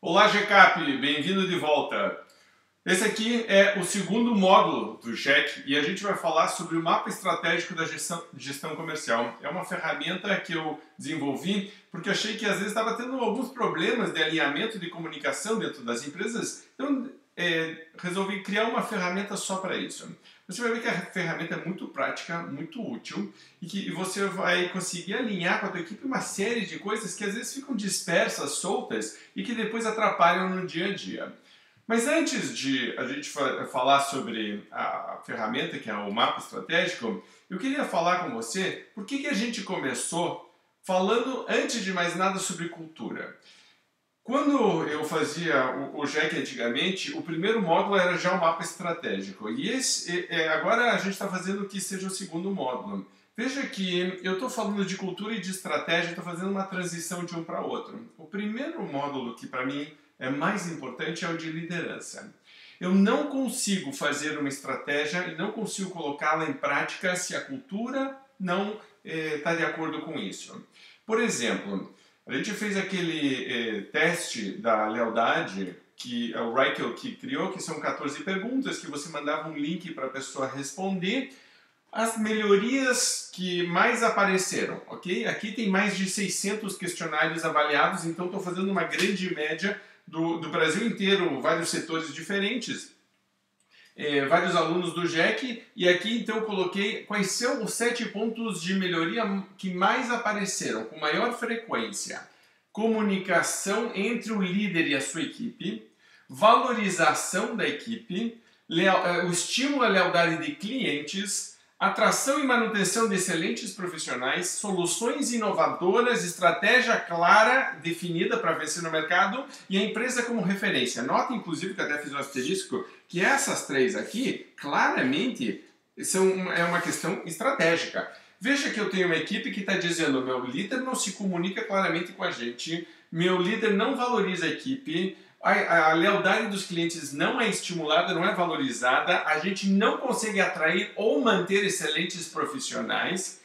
Olá, GCAP, bem-vindo de volta. Esse aqui é o segundo módulo do GEC e a gente vai falar sobre o mapa estratégico da gestão comercial. É uma ferramenta que eu desenvolvi porque achei que às vezes estava tendo alguns problemas de alinhamento de comunicação dentro das empresas, então resolvi criar uma ferramenta só para isso. Você vai ver que a ferramenta é muito prática, muito útil e que você vai conseguir alinhar com a tua equipe uma série de coisas que às vezes ficam dispersas, soltas e que depois atrapalham no dia a dia. Mas antes de a gente falar sobre a ferramenta, que é o mapa estratégico, eu queria falar com você por que a gente começou falando, antes de mais nada, sobre cultura. Quando eu fazia o GEC antigamente, o primeiro módulo era já o mapa estratégico. E agora a gente está fazendo que seja o segundo módulo. Veja que eu estou falando de cultura e de estratégia, estou fazendo uma transição de um para outro. O primeiro módulo que para mim é mais importante é o de liderança. Eu não consigo fazer uma estratégia e não consigo colocá-la em prática se a cultura não está de acordo com isso. Por exemplo, a gente fez aquele teste da lealdade que é o Reichel que criou, que são 14 perguntas que você mandava um link para a pessoa responder. As melhorias que mais apareceram, ok? Aqui tem mais de 600 questionários avaliados, então estou fazendo uma grande média do Brasil inteiro, vários setores diferentes, vários alunos do GEC, e aqui então eu coloquei quais são os 7 pontos de melhoria que mais apareceram, com maior frequência. Comunicação entre o líder e a sua equipe, valorização da equipe, o estímulo à lealdade de clientes, atração e manutenção de excelentes profissionais, soluções inovadoras, estratégia clara, definida para vencer no mercado e a empresa como referência. Nota, inclusive, que eu até fiz um asterisco, que essas três aqui, claramente, é uma questão estratégica. Veja que eu tenho uma equipe que está dizendo: meu líder não se comunica claramente com a gente, meu líder não valoriza a equipe, a lealdade dos clientes não é estimulada, não é valorizada, a gente não consegue atrair ou manter excelentes profissionais,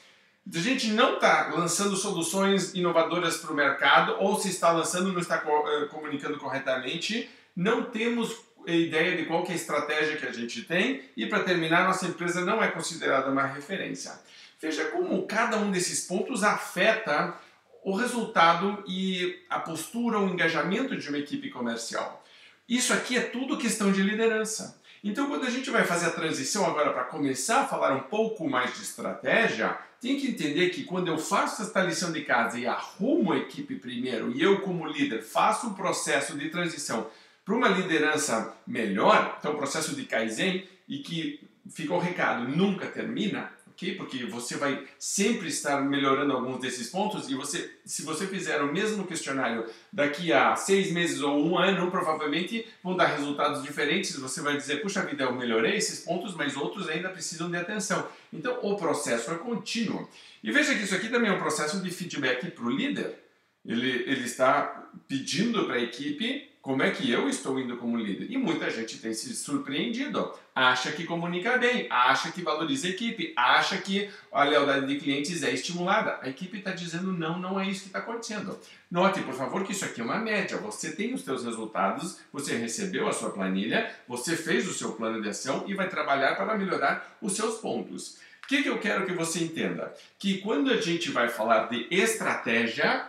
a gente não está lançando soluções inovadoras para o mercado, ou se está lançando não está comunicando corretamente, não temos ideia de qual que é a estratégia que a gente tem e, para terminar, nossa empresa não é considerada uma referência. Veja como cada um desses pontos afeta o resultado e a postura, o engajamento de uma equipe comercial. Isso aqui é tudo questão de liderança. Então, quando a gente vai fazer a transição agora para começar a falar um pouco mais de estratégia, tem que entender que quando eu faço esta lição de casa e arrumo a equipe primeiro, e eu como líder faço um processo de transição para uma liderança melhor, então processo de Kaizen, e que fica o recado, nunca termina, porque você vai sempre estar melhorando alguns desses pontos e se você fizer o mesmo questionário daqui a 6 meses ou 1 ano, provavelmente vão dar resultados diferentes. Você vai dizer: puxa vida, eu melhorei esses pontos, mas outros ainda precisam de atenção. Então, o processo é contínuo. E veja que isso aqui também é um processo de feedback para o líder. Ele está pedindo para a equipe como é que eu estou indo como líder. E muita gente tem se surpreendido. Acha que comunica bem, acha que valoriza a equipe, acha que a lealdade de clientes é estimulada. A equipe está dizendo: não, não é isso que está acontecendo. Note, por favor, que isso aqui é uma média. Você tem os seus resultados, você recebeu a sua planilha, você fez o seu plano de ação e vai trabalhar para melhorar os seus pontos. O que eu quero que você entenda? Que quando a gente vai falar de estratégia,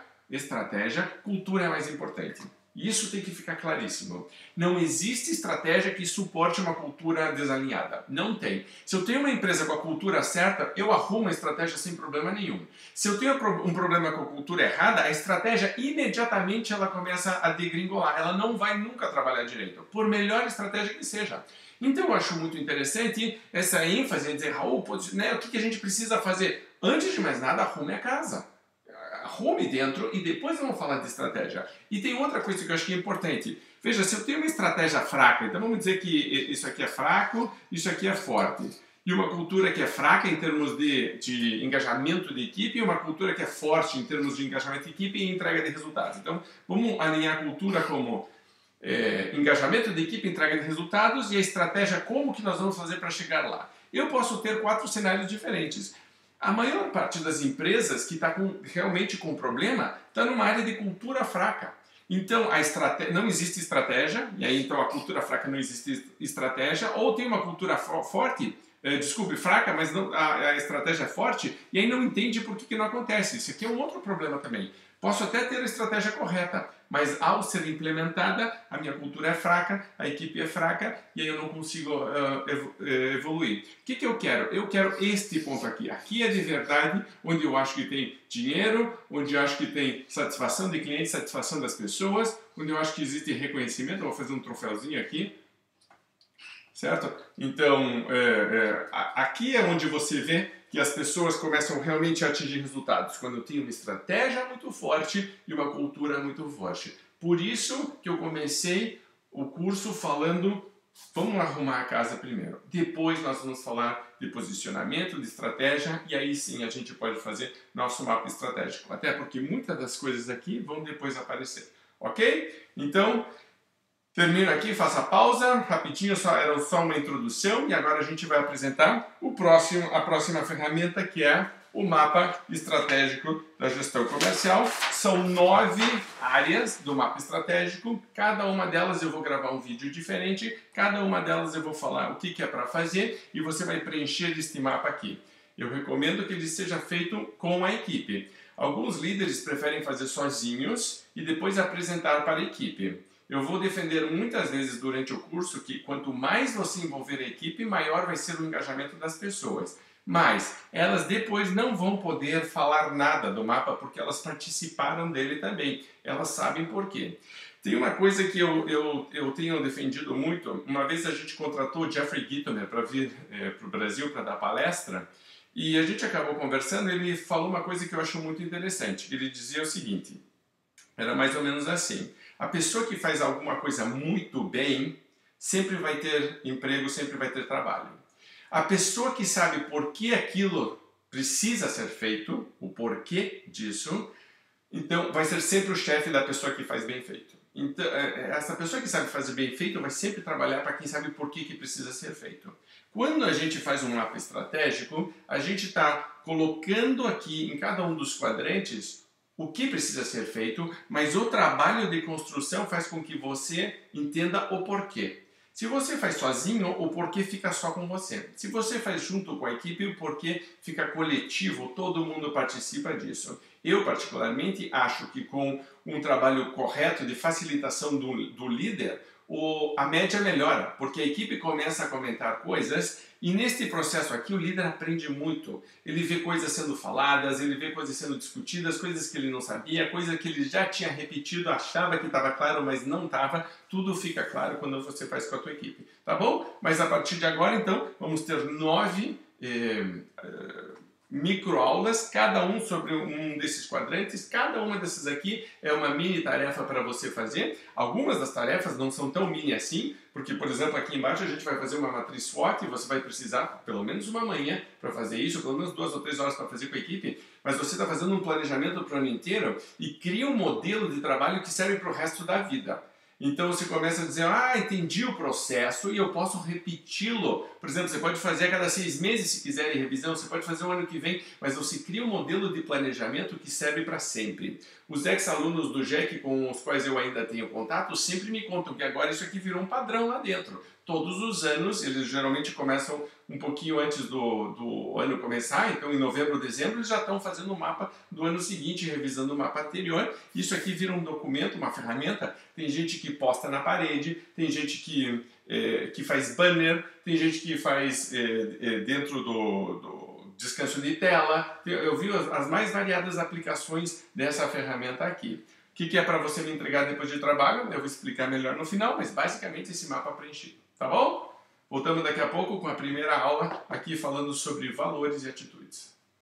cultura é mais importante. Isso tem que ficar claríssimo. Não existe estratégia que suporte uma cultura desalinhada. Não tem. Se eu tenho uma empresa com a cultura certa, eu arrumo a estratégia sem problema nenhum. Se eu tenho um problema com a cultura errada, a estratégia imediatamente ela começa a degringolar. Ela não vai nunca trabalhar direito, por melhor estratégia que seja. Então eu acho muito interessante essa ênfase em dizer: Raul, o que a gente precisa fazer? Antes de mais nada, arrume a casa. Arrume dentro e depois vamos falar de estratégia. E tem outra coisa que eu acho que é importante. Veja, se eu tenho uma estratégia fraca, então vamos dizer que isso aqui é fraco, isso aqui é forte. E uma cultura que é fraca em termos de engajamento de equipe e uma cultura que é forte em termos de engajamento de equipe e entrega de resultados. Então, vamos alinhar a cultura como engajamento de equipe, entrega de resultados, e a estratégia como que nós vamos fazer para chegar lá. Eu posso ter 4 cenários diferentes. A maior parte das empresas que está realmente com problema está numa área de cultura fraca. Então, não existe estratégia, e aí então a cultura fraca não existe estratégia, ou tem uma cultura forte, fraca, mas não, a estratégia é forte, e aí não entende por que não acontece. Isso aqui é um outro problema também. Posso até ter a estratégia correta, mas ao ser implementada, a minha cultura é fraca, a equipe é fraca, e aí eu não consigo evoluir. O que eu quero? Eu quero este ponto aqui. Aqui é de verdade, onde eu acho que tem dinheiro, onde eu acho que tem satisfação de cliente, satisfação das pessoas, onde eu acho que existe reconhecimento. Eu vou fazer um troféuzinho aqui. Certo? Então, aqui é onde você vê que as pessoas começam realmente a atingir resultados, quando eu tenho uma estratégia muito forte e uma cultura muito forte. Por isso que eu comecei o curso falando, vamos arrumar a casa primeiro. Depois nós vamos falar de posicionamento, de estratégia, e aí sim a gente pode fazer nosso mapa estratégico. Até porque muitas das coisas aqui vão depois aparecer. Ok? Então, termino aqui, faço a pausa, rapidinho, era só uma introdução, e agora a gente vai apresentar a próxima ferramenta, que é o mapa estratégico da gestão comercial. São 9 áreas do mapa estratégico, cada uma delas eu vou gravar um vídeo diferente, cada uma delas eu vou falar o que é para fazer, e você vai preencher este mapa aqui. Eu recomendo que ele seja feito com a equipe. Alguns líderes preferem fazer sozinhos e depois apresentar para a equipe. Eu vou defender muitas vezes durante o curso que quanto mais você envolver a equipe, maior vai ser o engajamento das pessoas. Mas elas depois não vão poder falar nada do mapa porque elas participaram dele também. Elas sabem por quê. Tem uma coisa que eu tenho defendido muito. Uma vez a gente contratou o Jeffrey Gitomer para vir para o Brasil para dar palestra. E a gente acabou conversando, ele falou uma coisa que eu acho muito interessante. Ele dizia o seguinte, era mais ou menos assim: a pessoa que faz alguma coisa muito bem sempre vai ter emprego, sempre vai ter trabalho. A pessoa que sabe por que aquilo precisa ser feito, o porquê disso, então vai ser sempre o chefe da pessoa que faz bem feito. Então, essa pessoa que sabe fazer bem feito vai sempre trabalhar para quem sabe por que precisa ser feito. Quando a gente faz um mapa estratégico, a gente está colocando aqui em cada um dos quadrantes o que precisa ser feito, mas o trabalho de construção faz com que você entenda o porquê. Se você faz sozinho, o porquê fica só com você. Se você faz junto com a equipe, o porquê fica coletivo, todo mundo participa disso. Eu, particularmente, acho que com um trabalho correto de facilitação do líder, a média melhora, porque a equipe começa a comentar coisas e neste processo aqui o líder aprende muito. Ele vê coisas sendo faladas, ele vê coisas sendo discutidas, coisas que ele não sabia, coisas que ele já tinha repetido, achava que estava claro, mas não estava. Tudo fica claro quando você faz com a tua equipe, tá bom? Mas a partir de agora, então, vamos ter 9 microaulas, cada um sobre um desses quadrantes. Cada uma dessas aqui é uma mini tarefa para você fazer. Algumas das tarefas não são tão mini assim, porque, por exemplo, aqui embaixo a gente vai fazer uma matriz SWOT e você vai precisar pelo menos uma manhã para fazer isso, pelo menos 2 ou 3 horas para fazer com a equipe, mas você está fazendo um planejamento para o ano inteiro e cria um modelo de trabalho que serve para o resto da vida. Então você começa a dizer, entendi o processo e eu posso repeti-lo. Por exemplo, você pode fazer a cada 6 meses se quiser em revisão, você pode fazer o ano que vem, mas você cria um modelo de planejamento que serve para sempre. Os ex-alunos do GEC com os quais eu ainda tenho contato sempre me contam que agora isso aqui virou um padrão lá dentro. Todos os anos, eles geralmente começam um pouquinho antes do ano começar, então em novembro, dezembro, eles já estão fazendo o mapa do ano seguinte, revisando o mapa anterior. Isso aqui vira um documento, uma ferramenta. Tem gente que posta na parede, tem gente que faz banner, tem gente que faz dentro do descanso de tela. Eu vi as mais variadas aplicações dessa ferramenta aqui. O que é para você me entregar depois de trabalho? Eu vou explicar melhor no final, mas basicamente esse mapa preenchido. Tá bom? Voltamos daqui a pouco com a primeira aula aqui falando sobre valores e atitudes.